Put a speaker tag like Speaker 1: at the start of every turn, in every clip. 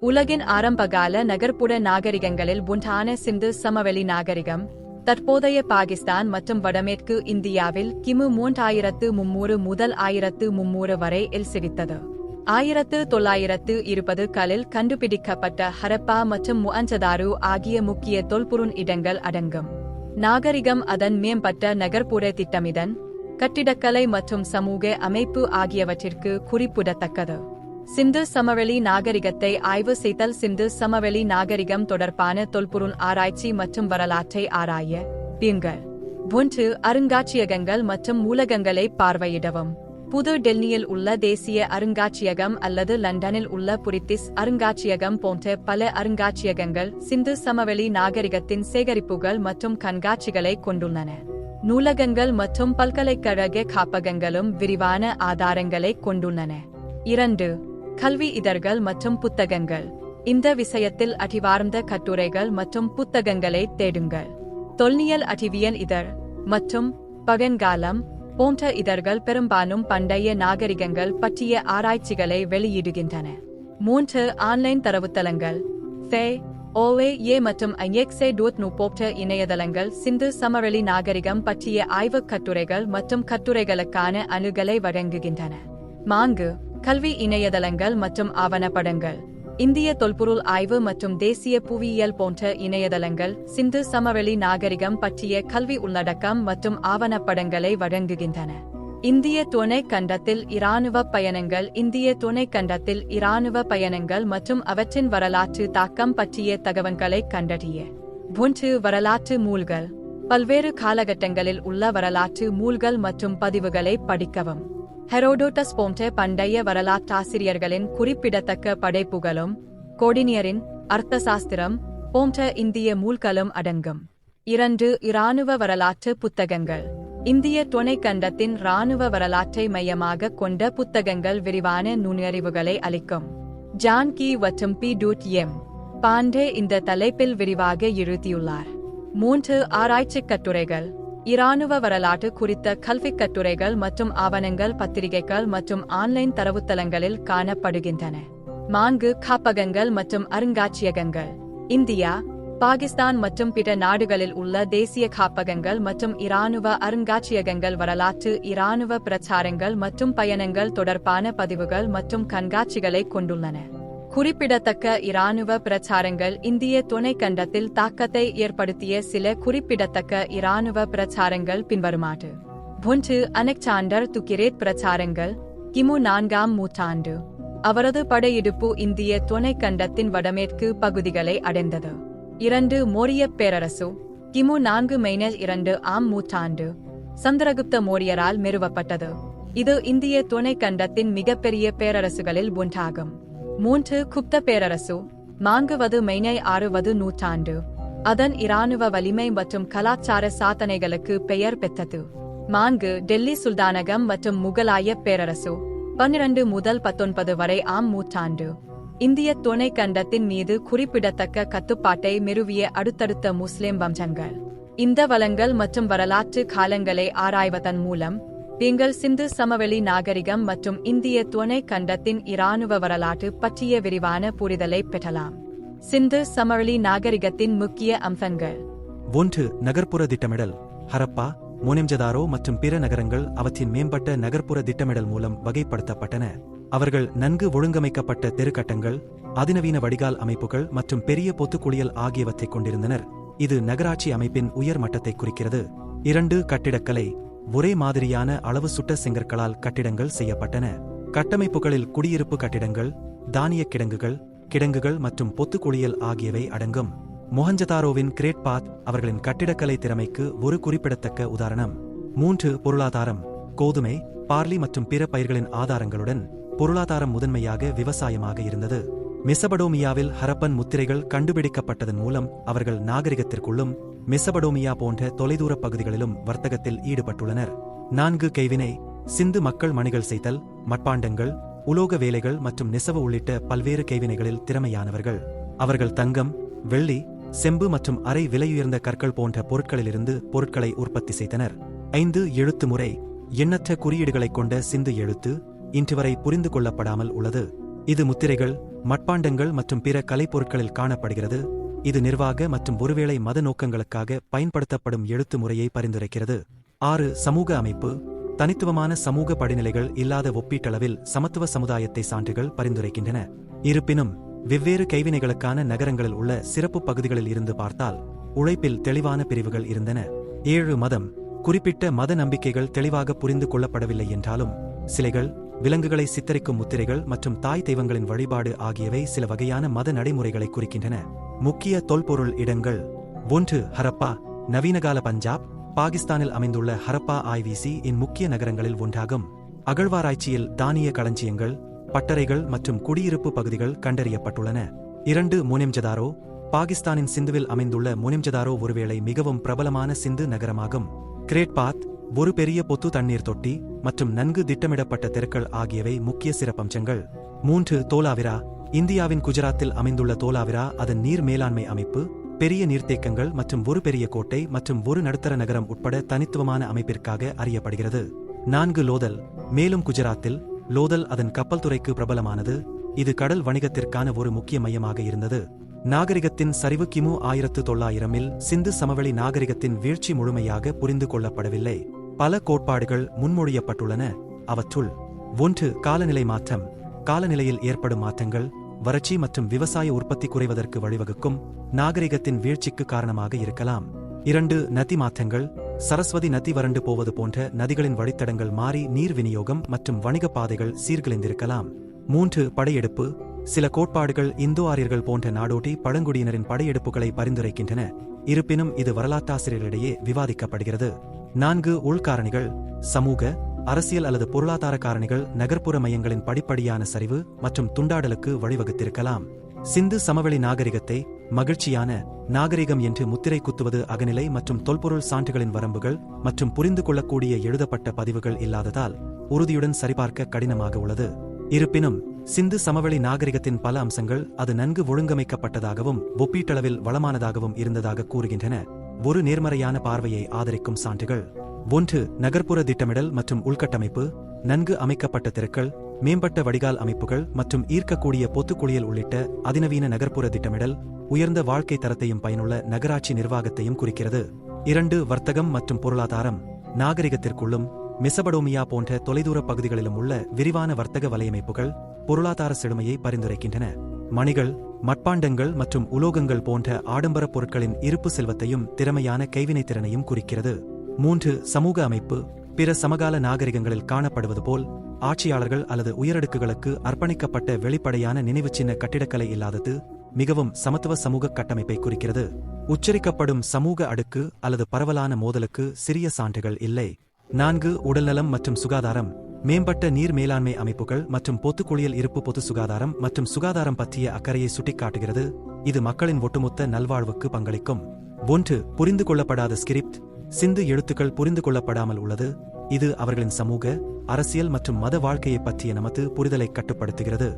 Speaker 1: உலகின் ஆரம்பகால நகர்ப்புற நாகரிகங்களில் ஒன்றான சிந்து சமவெளி நாகரிகம் தற்போதைய பாகிஸ்தான் மற்றும் வடமேற்கு இந்தியாவில் கிமு 3300 முதல் 1300 வரை செழித்தது. 1920களில் கண்டுபிடிக்கப்பட்ட ஹரப்பா மற்றும் மொஹஞ்சதாரோ ஆகிய முக்கிய தொல்பொருள் இடங்கள் அடங்கும். நாகரிகம் அதன் மேம்பட்ட நகர்ப்புற திட்டமிடல், கட்டிடக்கலை மற்றும் சமூக அமைப்பு ஆகியவற்றிற்கு குறிப்பிடத்தக்கது. சிந்து சமவெளி நாகரிகத்தை ஆய்வு செய்தல். சிந்து சமவெளி நாகரிகம் தொடர்பான தொல்பொருள் ஆராய்ச்சி மற்றும் வரலாற்றை ஆராய நீங்கள் 1. அருங்காட்சியகங்கள் மற்றும் நூலகங்களை பார்வையிடவும். புது டெல்லியில் உள்ள தேசிய அருங்காட்சியகம் அல்லது லண்டனில் உள்ள பிரிட்டிஷ் அருங்காட்சியகம் போன்ற பல அருங்காட்சியகங்கள் சிந்து சமவெளி நாகரிகத்தின் சேகரிப்புகள் மற்றும் கண்காட்சிகளை கொண்டுள்ளன. நூலகங்கள் மற்றும் பல்கலைக்கழக காப்பகங்களும் விரிவான ஆதாரங்களை கொண்டுள்ளன. 2. கல்வி இதழ்கள் மற்றும் புத்தகங்கள். இந்த விஷயத்தில் அறிவார்ந்த கட்டுரைகள் மற்றும் புத்தகங்களை தேடுங்கள். தொல்லியல் அறிவியல் இதழ் மற்றும் பழங்காலம் போன்ற இதழ்கள் பெரும்பாலும் பண்டைய நாகரிகங்கள் பற்றிய ஆராய்ச்சிகளை வெளியிடுகின்றன. 3. ஆன்லைன் தரவுத்தளங்கள். OAA மற்றும் IXA.nu போன்ற இணையதளங்கள் சிந்து சமவெளி நாகரிகம் பற்றிய ஆய்வுக் கட்டுரைகள் மற்றும் கட்டுரைகளுக்கான அணுகலை வழங்குகின்றன. 4. கல்வி இணையதளங்கள் மற்றும் ஆவணப்படங்கள். இந்திய தொல்பொருள் ஆய்வு மற்றும் தேசிய புவியியல் போன்ற இணையதளங்கள் சிந்து சமவெளி நாகரிகம் பற்றிய கல்வி உள்ளடக்கம் மற்றும் ஆவணப்படங்களை வழங்குகின்றன. இந்திய துணைக் கண்டத்தில் இராணுவ பயணங்கள். இந்திய துணைக் கண்டத்தில் இராணுவ பயணங்கள் மற்றும் அவற்றின் வரலாற்று தாக்கம் பற்றிய தகவல்களை கண்டறிய 1. வரலாற்று நூல்கள். பல்வேறு காலகட்டங்களில் உள்ள வரலாற்று நூல்கள் மற்றும் பதிவுகளை படிக்கவும். ஹெரோடோட்டஸ் போன்ற பண்டைய வரலாற்றாசிரியர்களின் குறிப்பிடத்தக்க படைப்புகளும் கோடினியரின் அர்த்தசாஸ்திரம் போன்ற இந்திய நூல்களும் அடங்கும். 2. இராணுவ வரலாற்று புத்தகங்கள். இந்திய துணைக்கண்டத்தின் இராணுவ வரலாற்றை மையமாக கொண்ட புத்தகங்கள் விரிவான நுண்ணறிவுகளை அளிக்கும். ஜான் கி மற்றும் P.M. பாண்டே இந்த தலைப்பில் விரிவாக எழுதியுள்ளார். 3. ஆராய்ச்சிக் கட்டுரைகள். இராணுவ வரலாற்று குறித்த கல்விக் கட்டுரைகள் மற்றும் ஆவணங்கள் பத்திரிகைகள் மற்றும் ஆன்லைன் தரவுத்தளங்களில் காணப்படுகின்றன. 4. காப்பகங்கள் மற்றும் அருங்காட்சியகங்கள். இந்தியா, பாகிஸ்தான் மற்றும் பிற நாடுகளில் உள்ள தேசிய காப்பகங்கள் மற்றும் இராணுவ அருங்காட்சியகங்கள் வரலாற்று இராணுவ பிரச்சாரங்கள் மற்றும் பயணங்கள் தொடர்பான பதிவுகள் மற்றும் கண்காட்சிகளை கொண்டுள்ளன. குறிப்பிடத்தக்க இராணுவ பிரச்சாரங்கள். இந்திய துணைக்கண்டத்தில் தாக்கத்தை ஏற்படுத்திய சில குறிப்பிடத்தக்க இராணுவ பிரச்சாரங்கள் பின்வருமாறு. 1. அலெக்சாண்டர் துக்கிரேட் பிரச்சாரங்கள். கிமு 4ஆம் நூற்றாண்டு. அவரது படையெடுப்பு இந்திய துணைக்கண்டத்தின் வடமேற்கு பகுதிகளை அடைந்தது. 2. மௌரிய பேரரசு. கிமு 4-2ஆம் நூற்றாண்டு. சந்திரகுப்த மௌரியரால் நிறுவப்பட்டது. இது இந்திய துணைக்கண்டத்தின் மிகப்பெரிய பேரரசுகளில் ஒன்றாகும். 3. குப்த பேரரசு. 4வது-6வது நூற்றாண்டு. அதன் இராணுவ வலிமை மற்றும் கலாச்சார சாதனைகளுக்கு பெயர் பெற்றது. 4. டெல்லி சுல்தானகம் மற்றும் முகலாய பேரரசு. 12 முதல் 19 வரை ஆம் நூற்றாண்டு. இந்திய துணைக்கண்டத்தின் மீது குறிப்பிடத்தக்க கட்டுப்பாட்டை நிறுவிய அடுத்தடுத்த முஸ்லிம் வம்சங்கள். இந்த வளங்கள் மற்றும் வரலாற்று காலங்களை ஆராய்வதன் மூலம் நீங்கள் சிந்து சமவெளி நாகரிகம் மற்றும் இந்திய துணைக் கண்டத்தின் இராணுவ வரலாற்று பற்றிய விரிவான புரிதலை பெறலாம். சிந்து சமவெளி நாகரிகத்தின் முக்கிய அம்சங்கள்.
Speaker 2: 1. நகர்ப்புற திட்டமிடல். ஹரப்பா, மொஹஞ்சதாரோ மற்றும் பிற நகரங்கள் அவற்றின் மேம்பட்ட நகர்ப்புற திட்டமிடல் மூலம் வகைப்படுத்தப்பட்டன. அவர்கள் நன்கு ஒழுங்கமைக்கப்பட்ட தெருக்கட்டங்கள், அதிநவீன வடிகால் அமைப்புகள் மற்றும் பெரிய பொத்துக்குளியல் ஆகியவற்றைக் கொண்டிருந்தனர். இது நகராட்சி அமைப்பின் உயர் மட்டத்தை குறிக்கிறது. 2. கட்டிடக்கலை. ஒரே மாதிரியான அளவு சுட்ட செங்கற்களால் கட்டிடங்கள் செய்யப்பட்டன. கட்டமைப்புகளில் குடியிருப்பு கட்டிடங்கள், தானிய கிடங்குகள் மற்றும் பொத்துக்குளியல் ஆகியவை அடங்கும். மொஹஞ்சதாரோவின் கிரேட் பாத் அவர்களின் கட்டிடக்கலை திறமைக்கு ஒரு குறிப்பிடத்தக்க உதாரணம். 3. பொருளாதாரம். கோதுமை, பார்லி மற்றும் பிற பயிர்களின் ஆதாரங்களுடன் பொருளாதாரம் முதன்மையாக விவசாயமாக இருந்தது. மெசபடோமியாவில் ஹரப்பன் முத்திரைகள் கண்டுபிடிக்கப்பட்டதன் மூலம் அவர்கள் நாகரிகத்திற்குள்ளும் மெசபடோமியா போன்ற தொலைதூர பகுதிகளிலும் வர்த்தகத்தில் ஈடுபட்டுள்ளனர். 4. கைவினை. சிந்து மக்கள் மணிகள் செய்தல், மட்பாண்டங்கள், உலோக வேலைகள் மற்றும் நெசவு உள்ளிட்ட பல்வேறு கைவினைகளில் திறமையானவர்கள். அவர்கள் தங்கம், வெள்ளி, செம்பு மற்றும் அரை விலையுயர்ந்த கற்கள் போன்ற பொருட்களிலிருந்து பொருட்களை உற்பத்தி செய்தனர். 5. எழுத்து முறை. எண்ணற்ற குறியீடுகளைக் கொண்ட சிந்து எழுத்து இன்று வரை புரிந்து கொள்ளப்படாமல் உள்ளது. இது முத்திரைகள், மட்பாண்டங்கள் மற்றும் பிற கலைப்பொருட்களில் காணப்படுகிறது. இது நிர்வாக மற்றும் ஒருவேளை மத நோக்கங்களுக்காக பயன்படுத்தப்படும் எழுத்து முறையை பரிந்துரைக்கிறது. 6. சமூக அமைப்பு. தனித்துவமான சமூக படிநிலைகள் இல்லாத ஒப்பீட்டளவில் சமத்துவ சமுதாயத்தை சான்றுகள் பரிந்துரைக்கின்றன. இருப்பினும் வெவ்வேறு கைவினைகளுக்கான நகரங்களில் உள்ள சிறப்பு பகுதிகளில் இருந்து பார்த்தால் உழைப்பில் தெளிவான பிரிவுகள் இருந்தன. 7. மதம். குறிப்பிட்ட மத நம்பிக்கைகள் தெளிவாக புரிந்து கொள்ளப்படவில்லை என்றாலும் சிலைகள், விலங்குகளை சித்தரிக்கும் முத்திரைகள் மற்றும் தாய் தெய்வங்களின் வழிபாடு ஆகியவை சில வகையான மத நடைமுறைகளை குறிக்கின்றன. முக்கிய தொல்பொருள் இடங்கள். 1. ஹரப்பா. நவீனகால பஞ்சாப், பாகிஸ்தானில் அமைந்துள்ள ஹரப்பா IVC இன் முக்கிய நகரங்களில் ஒன்றாகும். அகழ்வாராய்ச்சியில் தானிய களஞ்சியங்கள், பட்டறைகள் மற்றும் குடியிருப்பு பகுதிகள் கண்டறியப்பட்டுள்ளன. 2. மொனெம்ஜதாரோ. பாகிஸ்தானின் சிந்துவில் அமைந்துள்ள மொனெம்ஜதாரோ ஒருவேளை மிகவும் பிரபலமான சிந்து நகரமாகும். கிரேட் பாத், ஒரு பெரிய பொத்து தண்ணீர் தொட்டி மற்றும் நன்கு திட்டமிடப்பட்ட தெருக்கள் ஆகியவை முக்கிய சிறப்பம்சங்கள். 3. தோலாவிரா. இந்தியாவின் குஜராத்தில் அமைந்துள்ள தோலாவிரா அதன் நீர் மேலாண்மை அமைப்பு, பெரிய நீர்த்தேக்கங்கள் மற்றும் ஒரு பெரிய கோட்டை மற்றும் ஒரு நடுத்தர நகரம் உட்பட தனித்துவமான அமைப்பிற்காக அறியப்படுகிறது. 4. லோதல். மேலும் குஜராத்தில் லோதல் அதன் கப்பல் துறைக்கு பிரபலமானது. இது கடல் வணிகத்திற்கான ஒரு முக்கிய மையமாக இருந்தது. நாகரிகத்தின் சரிவு. கிமு 1900 சிந்து சமவெளி நாகரிகத்தின் வீழ்ச்சி முழுமையாக புரிந்து கொள்ளப்படவில்லை. பல கோட்பாடுகள் முன்மொழியப்பட்டுள்ளன. அவற்றுள் 1. காலநிலை மாற்றம். காலநிலையில் ஏற்படும் மாற்றங்கள் வறட்சி மற்றும் விவசாய உற்பத்தி குறைவதற்கு வழிவகுக்கும் நாகரிகத்தின் வீழ்ச்சிக்கு காரணமாக இருக்கலாம். 2. நதி மாற்றங்கள். சரஸ்வதி நதி வறண்டு போவது போன்ற நதிகளின் வழித்தடங்கள் மாறி நீர் விநியோகம் மற்றும் வணிக பாதைகள் சீர்குலைந்திருக்கலாம். 3. படையெடுப்பு. சில கோட்பாடுகள் இந்தோ ஆரியர்கள் போன்ற நாடோடி பழங்குடியினரின் படையெடுப்புகளை பரிந்துரைக்கின்றன. இருப்பினும் இது வரலாற்றாசிரியர்களிடையே விவாதிக்கப்படுகிறது. 4. உள்காரணிகள். சமூக, அரசியல் அல்லது பொருளாதார காரணிகள் நகர்ப்புற மையங்களின் படிப்படியான சரிவு மற்றும் துண்டாடலுக்கு வழிவகுத்திருக்கலாம். சிந்து சமவெளி நாகரிகத்தை மகிழ்ச்சியான நாகரிகம் என்று முத்திரை குத்துவது அகநிலை மற்றும் தொல்பொருள் சான்றுகளின் வரம்புகள் மற்றும் புரிந்து கொள்ளக்கூடிய எழுதப்பட்ட பதிவுகள் இல்லாததால் உறுதியுடன் சரிபார்க்க கடினமாக உள்ளது. இருப்பினும் சிந்து சமவெளி நாகரிகத்தின் பல அம்சங்கள் அது நன்கு ஒழுங்கமைக்கப்பட்டதாகவும் ஒப்பீட்டளவில் வளமானதாகவும் இருந்ததாக கூறுகின்றன. ஒரு நேர்மறையான பார்வையை ஆதரிக்கும் சான்றுகள். 1. நகர்ப்புற திட்டமிடல் மற்றும் உள்கட்டமைப்பு. நன்கு அமைக்கப்பட்ட தெருக்கள், மேம்பட்ட வடிகால் அமைப்புகள் மற்றும் ஈர்க்கக்கூடிய பொத்துக்குளியல் உள்ளிட்ட அதிநவீன நகர்ப்புற திட்டமிடல் உயர்ந்த வாழ்க்கை தரத்தையும் பயனுள்ள நகராட்சி நிர்வாகத்தையும் குறிக்கிறது. 2. வர்த்தகம் மற்றும் பொருளாதாரம். நாகரிகத்திற்குள்ளும் மெசபடோமியா போன்ற தொலைதூர பகுதிகளிலும் உள்ள விரிவான வர்த்தக வலையமைப்புகள் பொருளாதார செழுமையை பரிந்துரைக்கின்றன. மணிகள், மட்பாண்டங்கள் மற்றும் உலோகங்கள் போன்ற ஆடம்பர பொருட்களின் இருப்பு செல்வத்தையும் திறமையான கைவினைத்திறனையும் குறிக்கிறது. 3. சமூக அமைப்பு. பிற சமகால நாகரிகங்களில் காணப்படுவது போல் ஆட்சியாளர்கள் அல்லது உயரடுக்குகளுக்கு அர்ப்பணிக்கப்பட்ட வெளிப்படையான நினைவுச்சின்ன கட்டிடக்கலை இல்லாதது மிகவும் சமத்துவ சமூக கட்டமைப்பை குறிக்கிறது. உச்சரிக்கப்படும் சமூக அடுக்கு அல்லது பரவலான மோதலுக்கு சிறிய சான்றுகள் இல்லை. 4. உடல்நலம் மற்றும் சுகாதாரம். மேம்பட்ட நீர் மேலாண்மை அமைப்புகள் மற்றும் பொத்துக்குளியல் இருப்பு பொது சுகாதாரம் மற்றும் சுகாதாரம் பற்றிய அக்கறையை சுட்டிக்காட்டுகிறது. இது மக்களின் ஒட்டுமொத்த நல்வாழ்வுக்கு பங்களிக்கும். 1. புரிந்து கொள்ளப்படாத ஸ்கிரிப்ட். சிந்து எழுத்துக்கள் புரிந்து கொள்ளப்படாமல் உள்ளது. இது அவர்களின் சமூக, அரசியல் மற்றும் மத வாழ்க்கையை பற்றிய நமது புரிதலை கட்டுப்படுத்துகிறது.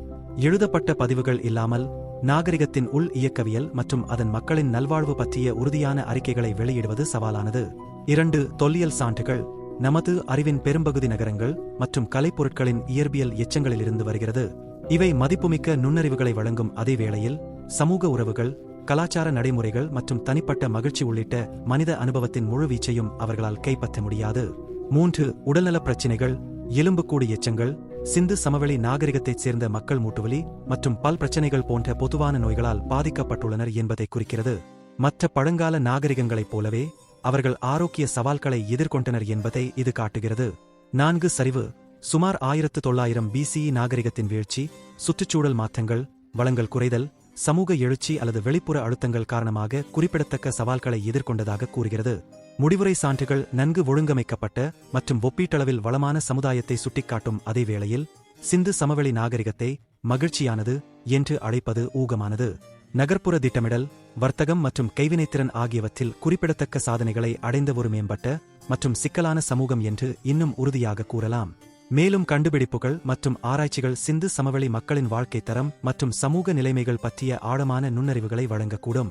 Speaker 2: எழுதப்பட்ட பதிவுகள் இல்லாமல் நாகரிகத்தின் உள் இயக்கவியல் மற்றும் அதன் மக்களின் நல்வாழ்வு பற்றிய உறுதியான அறிக்கைகளை வெளியிடுவது சவாலானது. 2. தொல்லியல் சான்றுகள். நமது அறிவின் பெரும்பகுதி நகரங்கள் மற்றும் கலைப்பொருட்களின் இயற்பியல் எச்சங்களிலிருந்து வருகிறது. இவை மதிப்புமிக்க நுண்ணறிவுகளை வழங்கும் அதே வேளையில் சமூக உறவுகள், கலாச்சார நடைமுறைகள் மற்றும் தனிப்பட்ட மகிழ்ச்சி உள்ளிட்ட மனித அனுபவத்தின் முழுவீச்சையும் அவர்களால் கைப்பற்ற முடியாது. 3. உடல்நலப் பிரச்சினைகள். எலும்புக்கூடு எச்சங்கள். சிந்து சமவெளி நாகரிகத்தைச் சேர்ந்த மக்கள் மூட்டுவலி மற்றும் பல் பிரச்சினைகள் போன்ற பொதுவான நோய்களால் பாதிக்கப்பட்டுள்ளனர் என்பதை குறிக்கிறது. மற்ற பழங்கால நாகரிகங்களைப் போலவே அவர்கள் ஆரோக்கிய சவால்களை எதிர்கொண்டனர் என்பதை இது காட்டுகிறது. 4. சரிவு. சுமார் 1900 BCE நாகரிகத்தின் வீழ்ச்சி, சுற்றுச்சூழல் மாற்றங்கள், வளங்கள் குறைதல், சமூக எழுச்சி அல்லது வெளிப்புற அழுத்தங்கள் காரணமாக குறிப்பிடத்தக்க சவால்களை எதிர்கொண்டதாக கூறுகிறது. முடிவுரை சான்றுகள் நன்கு ஒழுங்கமைக்கப்பட்ட மற்றும் ஒப்பீட்டளவில் வளமான சமுதாயத்தை சுட்டிக்காட்டும் அதே வேளையில் சிந்து சமவெளி நாகரிகத்தை மகிழ்ச்சியானது என்று அழைப்பது ஊகமானது. நகர்ப்புற திட்டமிடல், வர்த்தகம் மற்றும் கைவினைத்திறன் ஆகியவற்றில் குறிப்பிடத்தக்க சாதனைகளை அடைந்த ஒரு மேம்பட்ட மற்றும் சிக்கலான சமூகம் என்று இன்னும் உறுதியாக கூறலாம். மேலும் கண்டுபிடிப்புகள் மற்றும் ஆராய்ச்சிகள் சிந்து சமவெளி மக்களின் வாழ்க்கை தரம் மற்றும் சமூக நிலைமைகள் பற்றிய ஆழமான நுண்ணறிவுகளை வழங்கக்கூடும்.